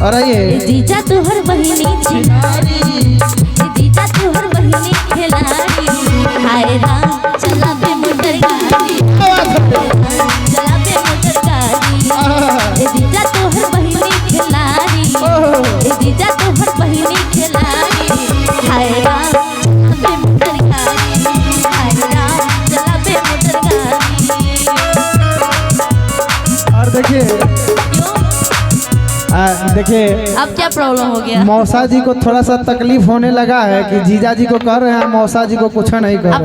अरे ये जीजा तोहर बहिनी चिनारी, जीजा तोहर बहिनी खिलाड़ी, हाय राम चला बे मोटर गाड़ी, चला बे मोटर गाड़ी, जीजा तोहर बहिनी खिलाड़ी, जीजा तोहर बहिनी खिलाड़ी, हाय राम बे मोटर गाड़ी, हाय राम चला बे मोटर गाड़ी। और देखिए अब क्या प्रॉब्लम हो गया? मौसा जी को थोड़ा सा तकलीफ होने लगा है कि जीजा जी को कह रहे हैं, मौसा जी को कुछ नहीं कर रहे हैं।